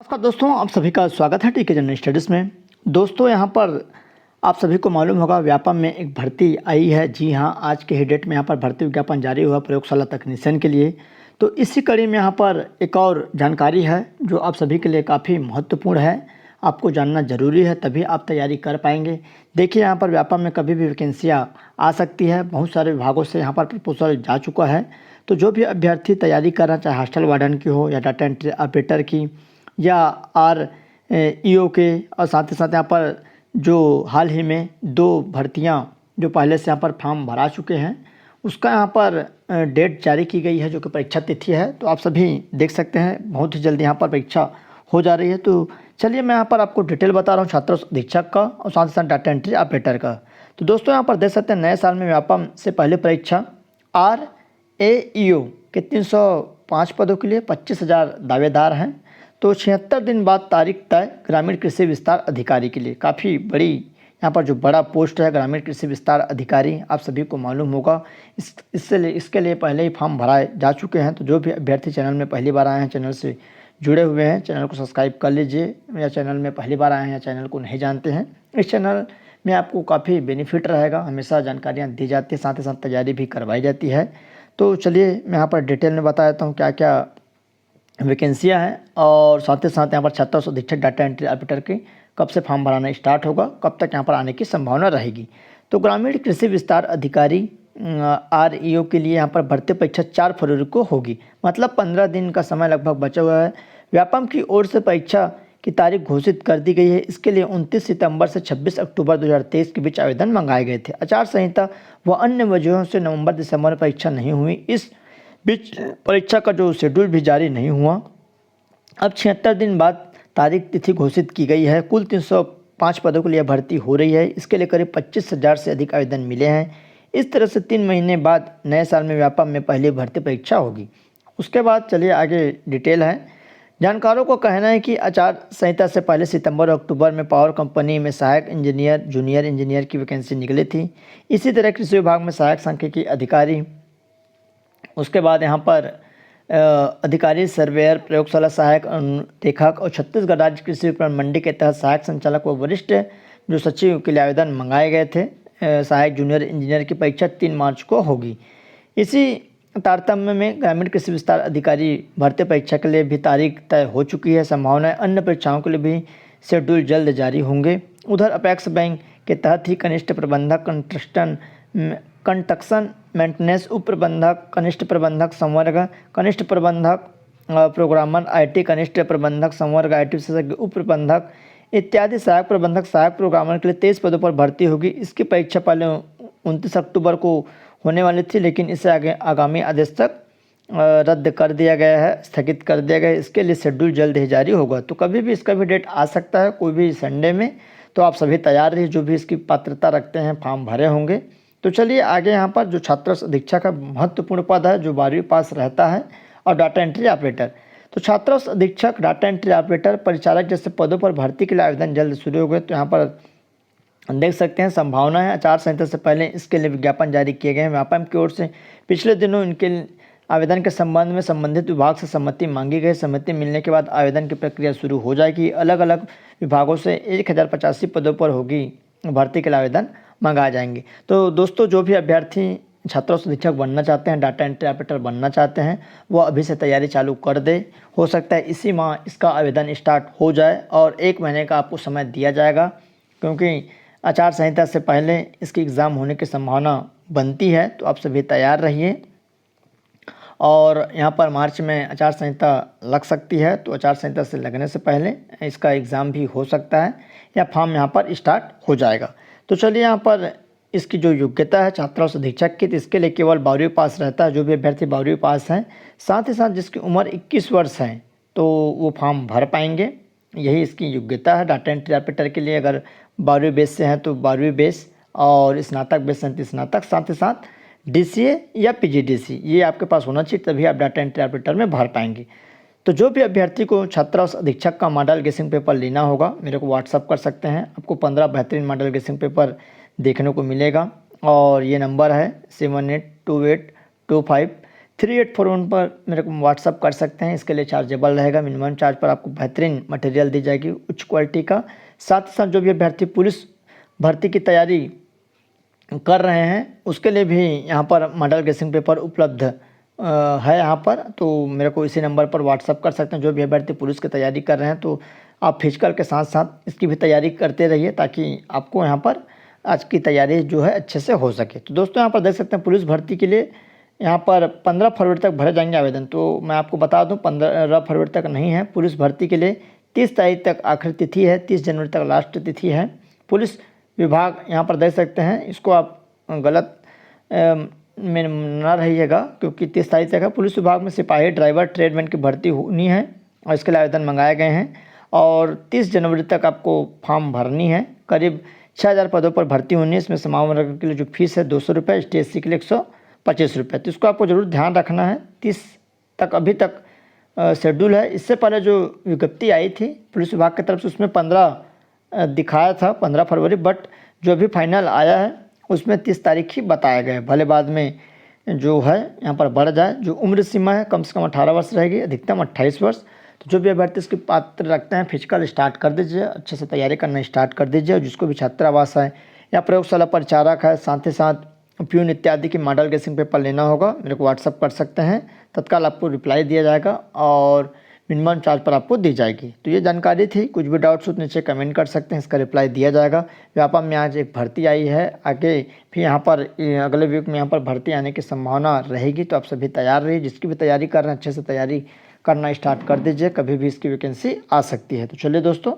नमस्कार दोस्तों, आप सभी का स्वागत है टीके जनरल स्टडीज़ में। दोस्तों, यहाँ पर आप सभी को मालूम होगा व्यापम में एक भर्ती आई है। जी हाँ, आज के ही डेट में यहाँ पर भर्ती विज्ञापन जारी हुआ प्रयोगशाला तकनीशियन के लिए। तो इसी कड़ी में यहाँ पर एक और जानकारी है जो आप सभी के लिए काफ़ी महत्वपूर्ण है, आपको जानना ज़रूरी है, तभी आप तैयारी कर पाएंगे। देखिए, यहाँ पर व्यापम में कभी भी वैकेंसियाँ आ सकती है। बहुत सारे विभागों से यहाँ पर प्रपोजल जा चुका है। तो जो भी अभ्यर्थी तैयारी कर रहा, चाहे हॉस्टल वार्डन की हो या डाटा एंट्री ऑपरेटर की या ईओ के, और साथ ही साथ यहाँ पर जो हाल ही में 2 भर्तियाँ जो पहले से यहाँ पर फॉर्म भरा चुके हैं, उसका यहाँ पर डेट जारी की गई है जो कि परीक्षा तिथि है। तो आप सभी देख सकते हैं बहुत ही जल्दी यहाँ पर परीक्षा हो जा रही है। तो चलिए मैं यहाँ पर आपको डिटेल बता रहा हूँ छात्र अधीक्षक का और साथ ही साथ डाटा एंट्री ऑपरेटर का। तो दोस्तों, यहाँ पर देख सकते हैं नए साल में व्यापम से पहले परीक्षा RAEO के 305 पदों के लिए 25,000 दावेदार हैं। तो 76 दिन बाद तारीख तय ग्रामीण कृषि विस्तार अधिकारी के लिए। काफ़ी बड़ी यहाँ पर जो बड़ा पोस्ट है ग्रामीण कृषि विस्तार अधिकारी, आप सभी को मालूम होगा। इसके लिए पहले ही फॉर्म भराए जा चुके हैं। तो जो भी अभ्यर्थी चैनल में पहली बार आए हैं, चैनल से जुड़े हुए हैं, चैनल को सब्सक्राइब कर लीजिए। या चैनल में पहली बार आए हैं या चैनल को नहीं जानते हैं, इस चैनल में आपको काफ़ी बेनिफिट रहेगा। हमेशा जानकारियाँ दी जाती है, साथ ही साथ तैयारी भी करवाई जाती है। तो चलिए मैं यहाँ पर डिटेल में बता देता हूँ क्या क्या वैकेंसियाँ हैं, और साथ ही साथ यहाँ पर छात्र अधीक्षक डाटा एंट्री ऑपरेटर के कब से फॉर्म भराना स्टार्ट होगा, कब तक यहाँ पर आने की संभावना रहेगी। तो ग्रामीण कृषि विस्तार अधिकारी REO के लिए यहाँ पर भर्ती परीक्षा 4 फरवरी को होगी, मतलब 15 दिन का समय लगभग बचा हुआ है। व्यापम की ओर से परीक्षा की तारीख घोषित कर दी गई है। इसके लिए 29 सितंबर से 26 अक्टूबर 2023 के बीच आवेदन मंगाए गए थे। आचार संहिता व अन्य वजहों से नवंबर दिसंबर में परीक्षा नहीं हुई। इस बीच परीक्षा का जो शेड्यूल भी जारी नहीं हुआ। अब 76 दिन बाद तारीख तिथि घोषित की गई है। कुल 305 पदों के लिए भर्ती हो रही है। इसके लिए करीब 25,000 से अधिक आवेदन मिले हैं। इस तरह से 3 महीने बाद नए साल में व्यापम में पहली भर्ती परीक्षा होगी। उसके बाद चलिए आगे डिटेल है। जानकारों को कहना है कि आचार संहिता से पहले सितंबर और अक्टूबर में पावर कंपनी में सहायक इंजीनियर, जूनियर इंजीनियर की वैकेंसी निकली थी। इसी तरह कृषि विभाग में सहायक सांख्यिकी अधिकारी, उसके बाद यहाँ पर अधिकारी, सर्वेयर, प्रयोगशाला सहायक लेखक और छत्तीसगढ़ राज्य कृषि विपणन मंडी के तहत सहायक संचालक व वरिष्ठ जो सचिव के लिए आवेदन मंगाए गए थे। सहायक जूनियर इंजीनियर की परीक्षा 3 मार्च को होगी। इसी तारतम्य में ग्रामीण कृषि विस्तार अधिकारी भर्ती परीक्षा के लिए भी तारीख तय हो चुकी है। संभावना है अन्य परीक्षाओं के लिए भी शेड्यूल जल्द जारी होंगे। उधर अपेक्स बैंक के तहत ही कनिष्ठ प्रबंधक, कंस्ट्रक्शन मेंटेनेंस, उप प्रबंधक, कनिष्ठ प्रबंधक संवर्ग, कनिष्ठ प्रबंधक प्रोग्रामर IT, कनिष्ठ प्रबंधक संवर्ग IT विशेषज्ञ, उप प्रबंधक इत्यादि सहायक प्रबंधक, सहायक प्रोग्रामर के लिए 23 पदों पर भर्ती होगी। इसकी परीक्षा पहले 29 अक्टूबर को होने वाली थी, लेकिन इसे आगामी आदेश तक रद्द कर दिया गया है, स्थगित कर दिया गया है। इसके लिए शेड्यूल जल्द ही जारी होगा। तो कभी भी इसका भी डेट आ सकता है, कोई भी संडे में। तो आप सभी तैयार रहिए, जो भी इसकी पात्रता रखते हैं, फॉर्म भरे होंगे। तो चलिए आगे यहाँ पर जो छात्र अधीक्षक का महत्वपूर्ण पद है जो 12वीं पास रहता है, और डाटा एंट्री ऑपरेटर। तो छात्र अधीक्षक, डाटा एंट्री ऑपरेटर, परिचालक जैसे पदों पर भर्ती के लिए आवेदन जल्द शुरू हो गए। तो यहाँ पर देख सकते हैं संभावना है। आचार संहिता से पहले इसके लिए विज्ञापन जारी किए गए हैं। व्यापम की ओर से पिछले दिनों इनके आवेदन के संबंध में संबंधित विभाग से सहमति मांगी गई। सहमति मिलने के बाद आवेदन की प्रक्रिया शुरू हो जाएगी। अलग अलग विभागों से 1085 पदों पर होगी भर्ती के लिए आवेदन मंगाए जाएंगे। तो दोस्तों, जो भी अभ्यर्थी छात्र अधीक्षक बनना चाहते हैं, डाटा एंट्री ऑपरेटर बनना चाहते हैं, वो अभी से तैयारी चालू कर दे। हो सकता है इसी माह इसका आवेदन स्टार्ट हो जाए और 1 महीने का आपको समय दिया जाएगा, क्योंकि आचार संहिता से पहले इसकी एग्ज़ाम होने की संभावना बनती है। तो आप सभी तैयार रहिए। और यहाँ पर मार्च में आचार संहिता लग सकती है, तो आचार संहिता से लगने से पहले इसका एग्ज़ाम भी हो सकता है या फॉर्म यहाँ पर स्टार्ट हो जाएगा। तो चलिए यहाँ पर इसकी जो योग्यता है छात्र अधीक्षक की, तो इसके लिए केवल 12वीं पास रहता है। जो भी अभ्यर्थी 12वीं पास हैं, साथ ही साथ जिसकी उम्र 21 वर्ष है, तो वो फॉर्म भर पाएंगे। यही इसकी योग्यता है। डाटा एंट्री ऑपरेटर के लिए अगर 12वीं बेस से हैं तो 12वीं बेस, और स्नातक बेस से तो स्नातक, साथ ही साथ DCA या PGDC ये आपके पास होना चाहिए, तभी आप डाटा एंट्री ऑपरेटर में भर पाएंगे। तो जो भी अभ्यर्थी को छात्र अधीक्षक का मॉडल गेसिंग पेपर लेना होगा, मेरे को व्हाट्सअप कर सकते हैं। आपको 15 बेहतरीन मॉडल गेसिंग पेपर देखने को मिलेगा, और ये नंबर है 782825 3841 पर मेरे को व्हाट्सअप कर सकते हैं। इसके लिए चार्जेबल रहेगा। मिनिमम चार्ज पर आपको बेहतरीन मटेरियल दी जाएगी उच्च क्वालिटी का। साथ ही साथ जो भी अभ्यर्थी पुलिस भर्ती की तैयारी कर रहे हैं उसके लिए भी यहाँ पर मॉडल गेसिंग पेपर उपलब्ध है यहाँ पर। तो मेरे को इसी नंबर पर व्हाट्सअप कर सकते हैं। जो भी अभ्यर्थी पुलिस की तैयारी कर रहे हैं तो आप फिजिकल के साथ साथ इसकी भी तैयारी करते रहिए ताकि आपको यहाँ पर आज की तैयारी जो है अच्छे से हो सके। तो दोस्तों यहाँ पर देख सकते हैं पुलिस भर्ती के लिए यहाँ पर 15 फरवरी तक भरे जाएंगे आवेदन। तो मैं आपको बता दूँ 15 फरवरी तक नहीं है। पुलिस भर्ती के लिए 30 तारीख तक आखिरी तिथि है, 30 जनवरी तक लास्ट तिथि है। पुलिस विभाग यहाँ पर देख सकते हैं, इसको आप गलत में ना रहिएगा क्योंकि 30 तारीख तक है। पुलिस विभाग में सिपाही, ड्राइवर, ट्रेडमैन की भर्ती होनी है और इसके लिए आवेदन मंगाए गए हैं और 30 जनवरी तक आपको फॉर्म भरनी है। करीब 6000 पदों पर भर्ती होनी है। इसमें सामान्य वर्ग के लिए जो फीस है 200 रुपये, ST/SC के लिए 125 रुपये। तो इसको आपको ज़रूर ध्यान रखना है। 30 तक अभी तक शेड्यूल है। इससे पहले जो विज्ञप्ति आई थी पुलिस विभाग की तरफ से उसमें 15 दिखाया था, 15 फरवरी, बट जो अभी फाइनल आया है उसमें 30 तारीख ही बताया गया है। भले बाद में जो है यहाँ पर बढ़ जाए। जो उम्र सीमा है कम से कम 18 वर्ष रहेगी, अधिकतम 28 वर्ष। तो जो भी अभ्यर्थी इसके पात्र रखते हैं फिजिकल स्टार्ट कर दीजिए, अच्छे से तैयारी करना स्टार्ट कर दीजिए। और जिसको भी छात्रावास है या प्रयोगशाला परिचारक है, साथ ही साथ प्यून इत्यादि की मॉडल गेसिंग पेपर लेना होगा, मेरे को व्हाट्सअप कर सकते हैं। तत्काल आपको रिप्लाई दिया जाएगा और मिनिमम चार्ज पर आपको दी जाएगी। तो ये जानकारी थी। कुछ भी डाउट्स हो तो नीचे कमेंट कर सकते हैं, इसका रिप्लाई दिया जाएगा। व्यापम में आज एक भर्ती आई है, आगे फिर यहाँ पर अगले वीक में यहाँ पर भर्ती आने की संभावना रहेगी। तो आप सभी तैयार रहिए। जिसकी भी तैयारी कर रहे हैं अच्छे से तैयारी करना स्टार्ट कर दीजिए, कभी भी इसकी वैकेंसी आ सकती है। तो चलिए दोस्तों,